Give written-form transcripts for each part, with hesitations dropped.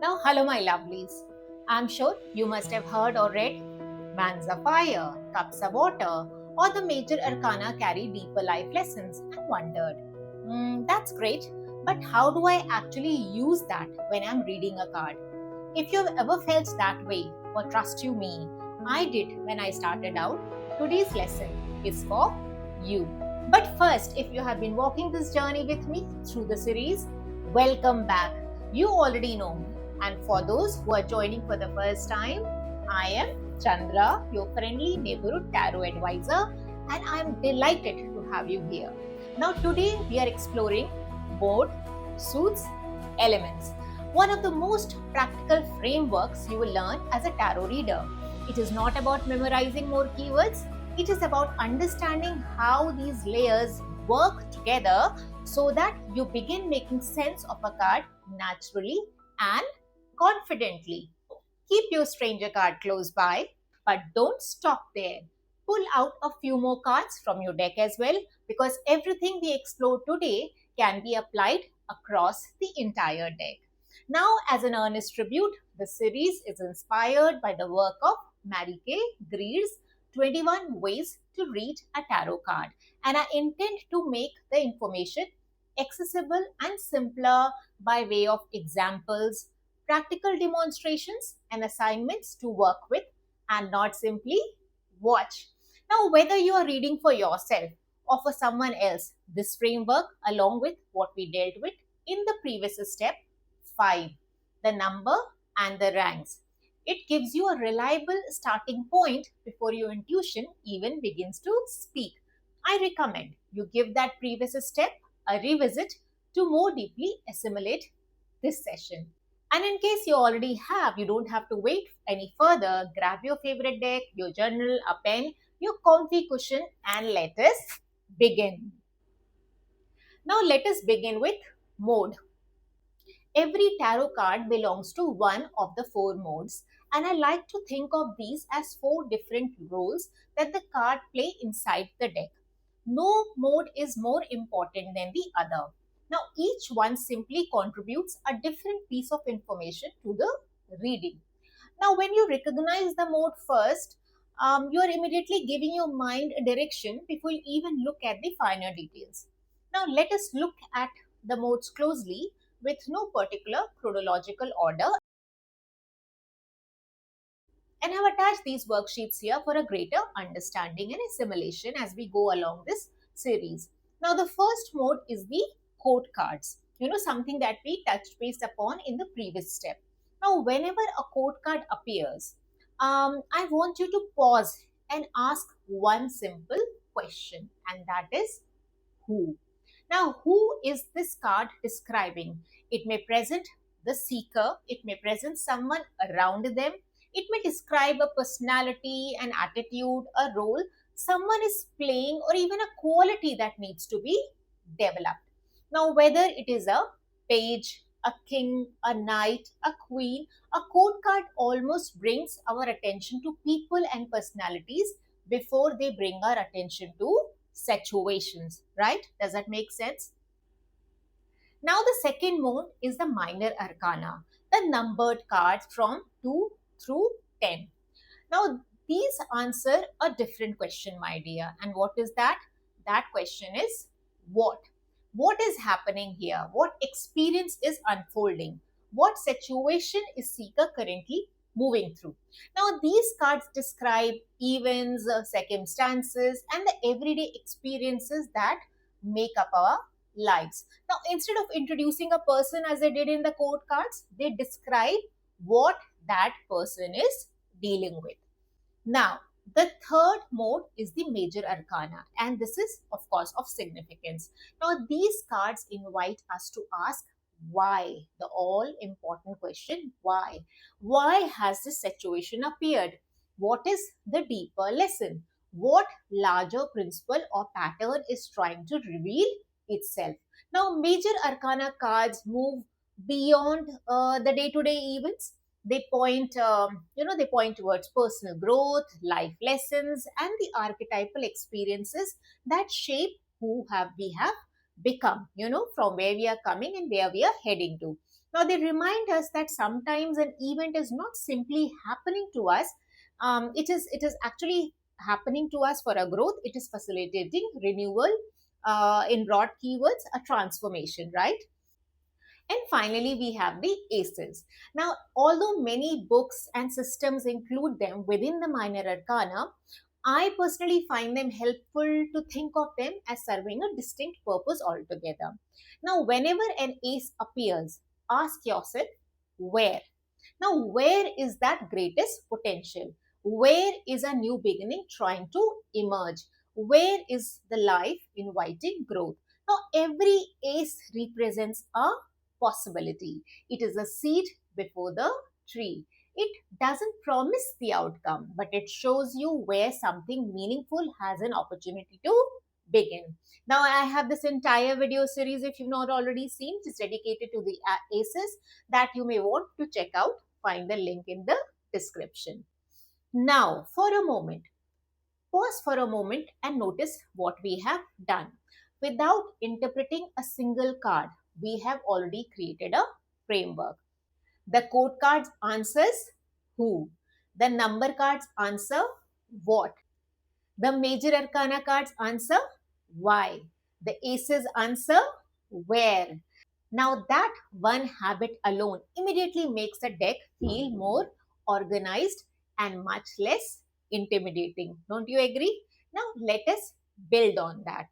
Now, hello, my lovelies. I'm sure you must have heard or read Wands of Fire, Cups of Water, or the major arcana carry deeper life lessons and wondered, that's great, but how do I actually use that when I'm reading a card? If you've ever felt that way, or trust you me, I did when I started out, today's lesson is for you. But first, if you have been walking this journey with me through the series, welcome back. You already know me. And for those who are joining for the first time, I am Chandra, your friendly neighborhood tarot advisor, and I am delighted to have you here. Now, today we are exploring board, suits, elements, one of the most practical frameworks you will learn as a tarot reader. It is not about memorizing more keywords, it is about understanding how these layers work together so that you begin making sense of a card naturally and confidently. Keep your stranger card close by, but don't stop there. Pull out a few more cards from your deck as well, because everything we explore today can be applied across the entire deck. Now, as an earnest tribute, the series is inspired by the work of Mary-Kay Greer's 21 Ways to Read a Tarot Card, and I intend to make the information accessible and simpler by way of examples, practical demonstrations, and assignments to work with, and not simply watch. Now, whether you are reading for yourself or for someone else, this framework, along with what we dealt with in the previous step 5, the number and the ranks, it gives you a reliable starting point before your intuition even begins to speak. I recommend you give that previous step a revisit to more deeply assimilate this session. And in case you already have, you don't have to wait any further. Grab your favorite deck, your journal, a pen, your comfy cushion, and let us begin. Now, let us begin with mode. Every tarot card belongs to one of the 4 modes, and I like to think of these as 4 different roles that the card play inside the deck. No mode is more important than the other. Now, each one simply contributes a different piece of information to the reading. Now, when you recognize the mode first, you are immediately giving your mind a direction before you even look at the finer details. Now, let us look at the modes closely with no particular chronological order, and have attached these worksheets here for a greater understanding and assimilation as we go along this series. Now, the first mode is the court cards. Something that we touched base upon in the previous step. Now, whenever a court card appears, I want you to pause and ask one simple question, and that is who. Now, who is this card describing? It may present the seeker, it may present someone around them, it may describe a personality, an attitude, a role someone is playing, or even a quality that needs to be developed. Now, whether it is a page, a king, a knight, a queen, a court card almost brings our attention to people and personalities before they bring our attention to situations, right? Does that make sense? Now, the second mode is the minor arcana, the numbered cards from 2 through 10. Now, these answer a different question, my dear. And what is that? That question is what? What is happening here? What experience is unfolding? What situation is seeker currently moving through? Now, these cards describe events, circumstances, and the everyday experiences that make up our lives. Now, instead of introducing a person as they did in the court cards, they describe what that person is dealing with. Now, the third mode is the major arcana, and this is, of course, of significance. Now, these cards invite us to ask why, the all important question, why? Why has this situation appeared? What is the deeper lesson? What larger principle or pattern is trying to reveal itself? Now, major arcana cards move beyond the day-to-day events. They point they point towards personal growth, life lessons, and the archetypal experiences that shape who we have become, from where we are coming and where we are heading to. Now, they remind us that sometimes an event is not simply happening to us, it is actually happening to us for a growth. It is facilitating renewal, in broad keywords, a transformation, right? And finally, we have the aces. Now, although many books and systems include them within the minor arcana, I personally find them helpful to think of them as serving a distinct purpose altogether. Now, whenever an ace appears, ask yourself where. Now, where is that greatest potential? Where is a new beginning trying to emerge? Where is the life inviting growth? Now, every ace represents a possibility. It is a seed before the tree. It doesn't promise the outcome, but it shows you where something meaningful has an opportunity to begin. Now, I have this entire video series, if you've not already seen, it is dedicated to the aces that you may want to check out. Find the link in the description. Now, pause for a moment and notice what we have done. Without interpreting a single card, we have already created a framework. The code cards answers who. The number cards answer what. The major arcana cards answer why. The aces answer where. Now, that one habit alone immediately makes the deck feel more organized and much less intimidating. Don't you agree? Now, let us build on that.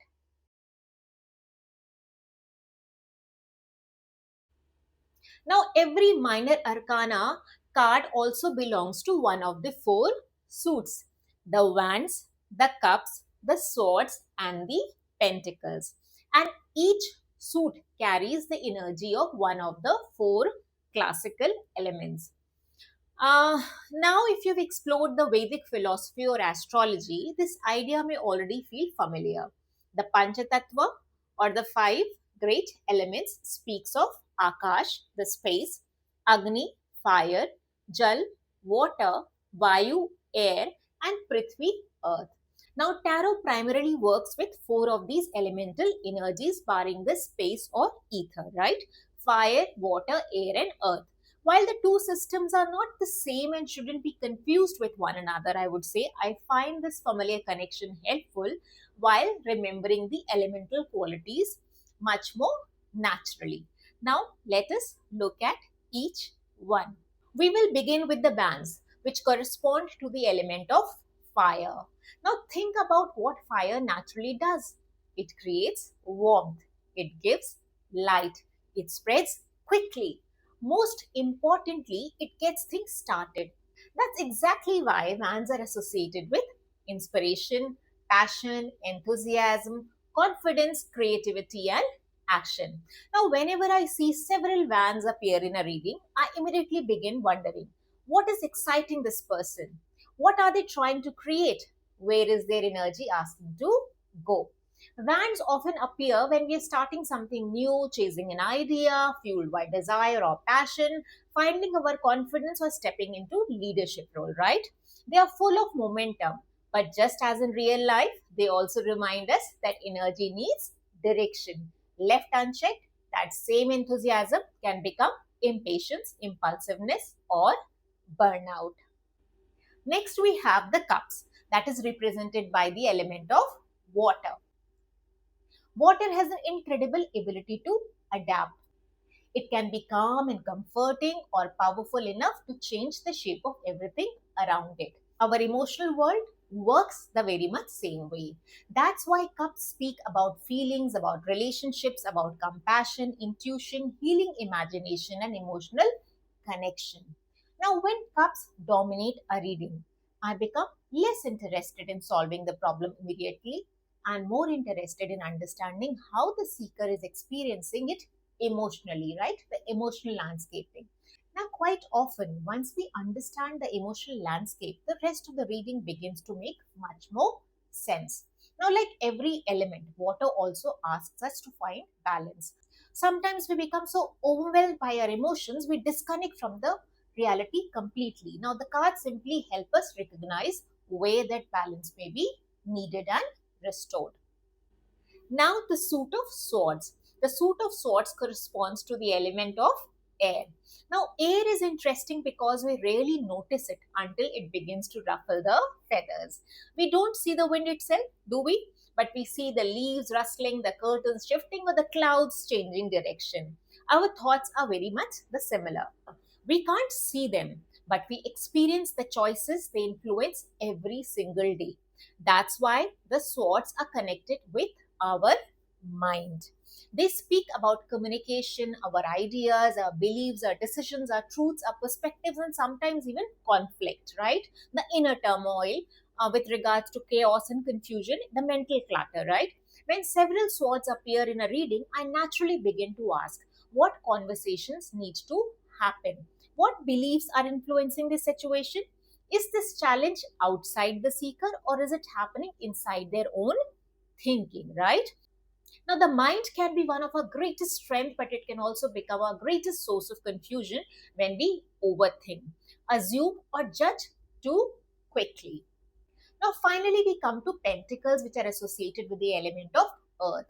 Now, every minor arcana card also belongs to one of the four suits: the wands, the cups, the swords, and the pentacles. And each suit carries the energy of one of the four classical elements. Now, if you've explored the Vedic philosophy or astrology, this idea may already feel familiar. The Panchatattva, or the five great elements, speaks of Akash, the space, Agni, fire, Jal, water, Vayu, air, and Prithvi, earth. Now, tarot primarily works with four of these elemental energies, barring the space or ether, right? Fire, water, air, and earth. While the two systems are not the same and shouldn't be confused with one another, I would say, I find this familiar connection helpful while remembering the elemental qualities much more naturally. Now, let us look at each one. We will begin with the bands, which correspond to the element of fire. Now, think about what fire naturally does. It creates warmth, it gives light, it spreads quickly. Most importantly, it gets things started. That's exactly why vans are associated with inspiration, passion, enthusiasm, confidence, creativity, and action. Now, whenever I see several vans appear in a reading, I immediately begin wondering, what is exciting this person? What are they trying to create? Where is their energy asking to go? Vans often appear when we are starting something new, chasing an idea, fueled by desire or passion, finding our confidence, or stepping into leadership role, right? They are full of momentum, but just as in real life, they also remind us that energy needs direction. Left unchecked, that same enthusiasm can become impatience, impulsiveness, or burnout. Next, we have the cups, that is represented by the element of water. Water has an incredible ability to adapt. It can be calm and comforting or powerful enough to change the shape of everything around it. Our emotional world works the very much same way. That's why cups speak about feelings, about relationships, about compassion, intuition, healing, imagination, and emotional connection. Now, when cups dominate a reading, I become less interested in solving the problem immediately and more interested in understanding how the seeker is experiencing it emotionally, right? The emotional landscaping. Now, quite often, once we understand the emotional landscape, the rest of the reading begins to make much more sense. Now, like every element, water also asks us to find balance. Sometimes we become so overwhelmed by our emotions, we disconnect from the reality completely. Now, the cards simply help us recognize where that balance may be needed and restored. Now, the suit of swords. The suit of swords corresponds to the element of air. Now, air is interesting because we rarely notice it until it begins to ruffle the feathers. We don't see the wind itself, do we? But we see the leaves rustling, the curtains shifting, or the clouds changing direction. Our thoughts are very much the similar. We can't see them, but we experience the choices they influence every single day. That's why the swords are connected with our mind. They speak about communication, our ideas, our beliefs, our decisions, our truths, our perspectives, and sometimes even conflict, right? The inner turmoil with regards to chaos and confusion, the mental clutter, right? When several swords appear in a reading, I naturally begin to ask what conversations need to happen? What beliefs are influencing this situation? Is this challenge outside the seeker or is it happening inside their own thinking, right? Now, the mind can be one of our greatest strengths, but it can also become our greatest source of confusion when we overthink, assume, or judge too quickly. Now, finally, we come to pentacles, which are associated with the element of earth.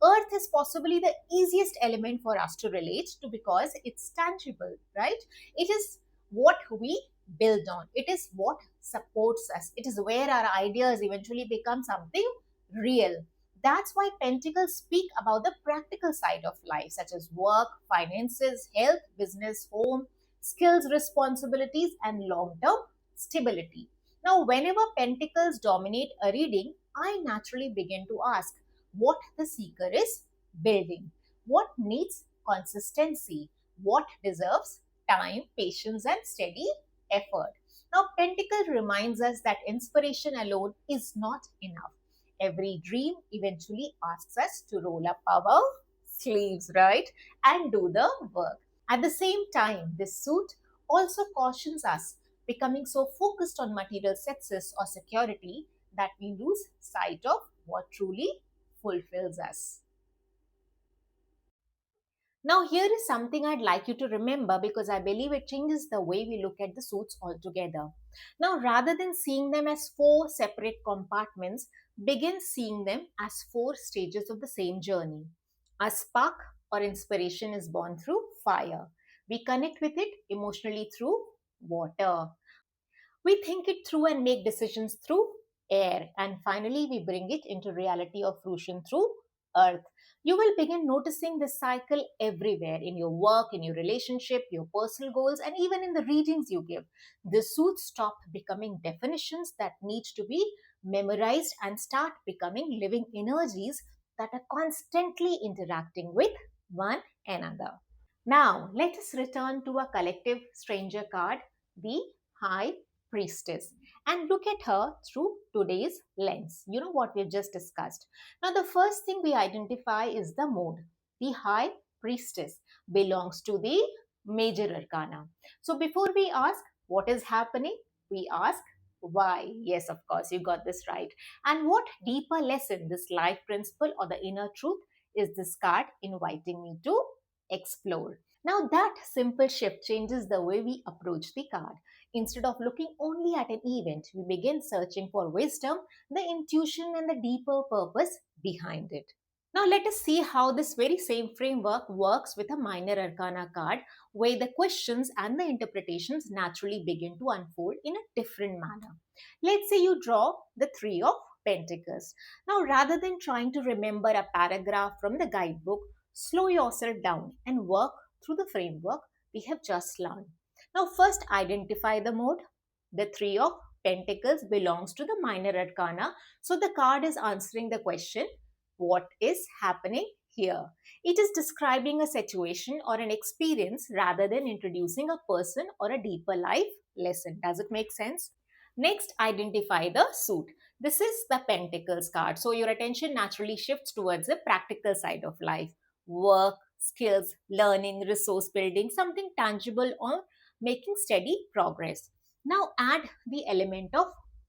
Earth is possibly the easiest element for us to relate to because it's tangible, right? It is what we build on, it is what supports us, it is where our ideas eventually become something real. That's why pentacles speak about the practical side of life, such as work, finances, health, business, home, skills, responsibilities, and long term stability. Now, whenever pentacles dominate a reading, I naturally begin to ask what the seeker is building, what needs consistency, what deserves time, patience, and steady effort. Now, Pentacle reminds us that inspiration alone is not enough. Every dream eventually asks us to roll up our sleeves, right? And do the work. At the same time, this suit also cautions us becoming so focused on material success or security that we lose sight of what truly fulfills us. Now, here is something I'd like you to remember because I believe it changes the way we look at the suits altogether. Now, rather than seeing them as four separate compartments, begin seeing them as four stages of the same journey. A spark or inspiration is born through fire. We connect with it emotionally through water. We think it through and make decisions through air. And finally, we bring it into reality or fruition through earth. You will begin noticing this cycle everywhere in your work, in your relationship, your personal goals, and even in the readings you give. The suits stop becoming definitions that need to be memorized and start becoming living energies that are constantly interacting with one another. Now, let us return to a collective stranger card, the High Priestess, and look at her through today's lens. You know what we've just discussed. Now, the first thing we identify is the mood. The High Priestess belongs to the Major Arcana. So, before we ask what is happening, we ask why. Yes, of course, you got this right. And what deeper lesson, this life principle or the inner truth, is this card inviting me to explore? Now, that simple shift changes the way we approach the card. Instead of looking only at an event, we begin searching for wisdom, the intuition, and the deeper purpose behind it. Now, let us see how this very same framework works with a minor arcana card, where the questions and the interpretations naturally begin to unfold in a different manner. Let's say you draw the Three of Pentacles. Now, rather than trying to remember a paragraph from the guidebook, slow yourself down and work through the framework we have just learned. Now, first identify the mode. The Three of Pentacles belongs to the minor arcana, so the card is answering the question, what is happening here? It is describing a situation or an experience rather than introducing a person or a deeper life lesson. Does it make sense? Next, identify the suit. This is the Pentacles card. So your attention naturally shifts towards the practical side of life. Work, skills, learning, resource building, something tangible or making steady progress. Now add the element of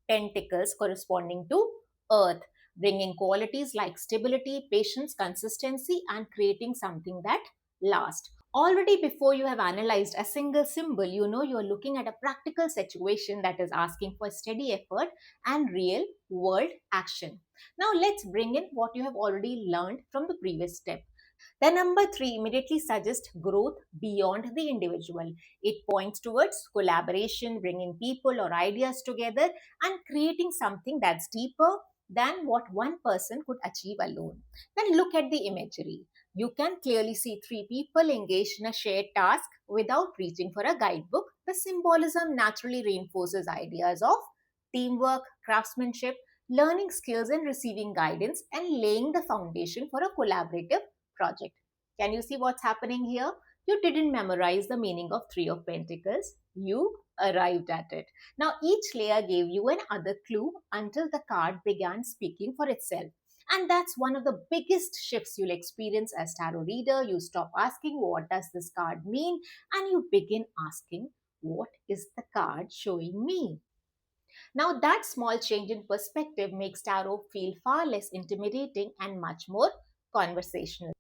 Pentacles corresponding to Earth, bringing qualities like stability, patience, consistency, and creating something that lasts. Already before you have analyzed a single symbol, you know you're looking at a practical situation that is asking for steady effort and real world action. Now let's bring in what you have already learned from the previous step. The number 3 immediately suggests growth beyond the individual. It points towards collaboration, bringing people or ideas together and creating something that's deeper than what one person could achieve alone. Then look at the imagery. You can clearly see 3 people engaged in a shared task without reaching for a guidebook. The symbolism naturally reinforces ideas of teamwork, craftsmanship, learning skills, and receiving guidance, and laying the foundation for a collaborative project. Can you see what's happening here? You didn't memorize the meaning of Three of Pentacles. You arrived at it. Now, each layer gave you another clue until the card began speaking for itself. And that's one of the biggest shifts you'll experience as tarot reader. You stop asking, what does this card mean? And you begin asking, what is the card showing me? Now, that small change in perspective makes tarot feel far less intimidating and much more conversational.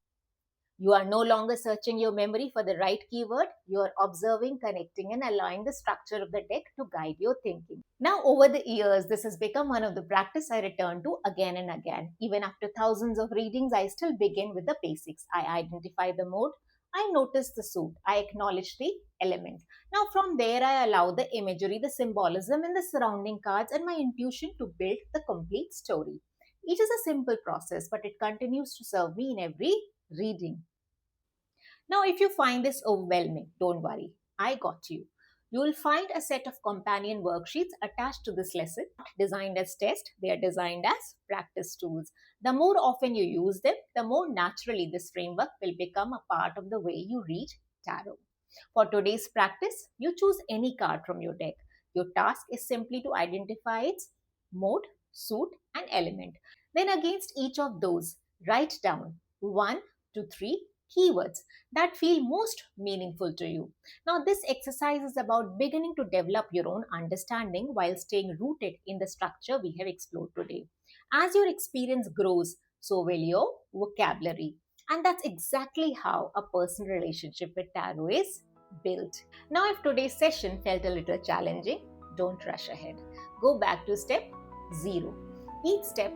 You are no longer searching your memory for the right keyword. You are observing, connecting, and allowing the structure of the deck to guide your thinking. Now, over the years, this has become one of the practice I return to again and again. Even after thousands of readings, I still begin with the basics. I identify the mode. I notice the suit. I acknowledge the element. Now, from there, I allow the imagery, the symbolism, and the surrounding cards and my intuition to build the complete story. It is a simple process, but it continues to serve me in every reading. Now, if you find this overwhelming, don't worry, I got you. You will find a set of companion worksheets attached to this lesson, not designed as tests, they are designed as practice tools. The more often you use them, the more naturally this framework will become a part of the way you read tarot. For today's practice, you choose any card from your deck. Your task is simply to identify its mode, suit, and element. Then, against each of those, write down 1 to 3 keywords that feel most meaningful to you. Now, this exercise is about beginning to develop your own understanding while staying rooted in the structure we have explored today. As your experience grows, so will your vocabulary. And that's exactly how a personal relationship with tarot is built. Now, if today's session felt a little challenging, don't rush ahead. Go back to step 0. Each step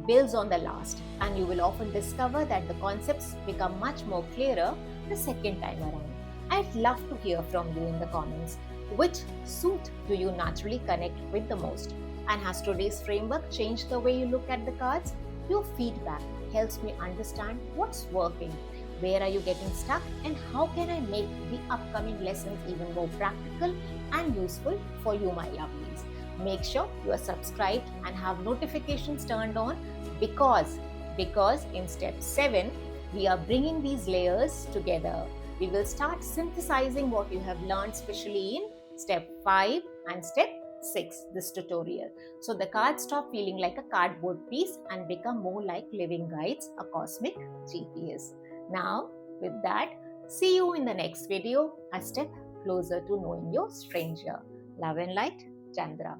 builds on the last, and you will often discover that the concepts become much more clearer the second time around. I'd love to hear from you in the comments. Which suit do you naturally connect with the most? And has today's framework changed the way you look at the cards? Your feedback helps me understand what's working, where are you getting stuck, and how can I make the upcoming lessons even more practical and useful for you, my lovelies. Make sure you are subscribed and have notifications turned on because in step 7 we are bringing these layers together. We will start synthesizing what you have learned, especially in step 5 and step 6 this tutorial, so the cards stop feeling like a cardboard piece and become more like living guides, a cosmic GPS. Now, with that, see you in the next video, a step closer to knowing your stranger. Love and light, Chandra.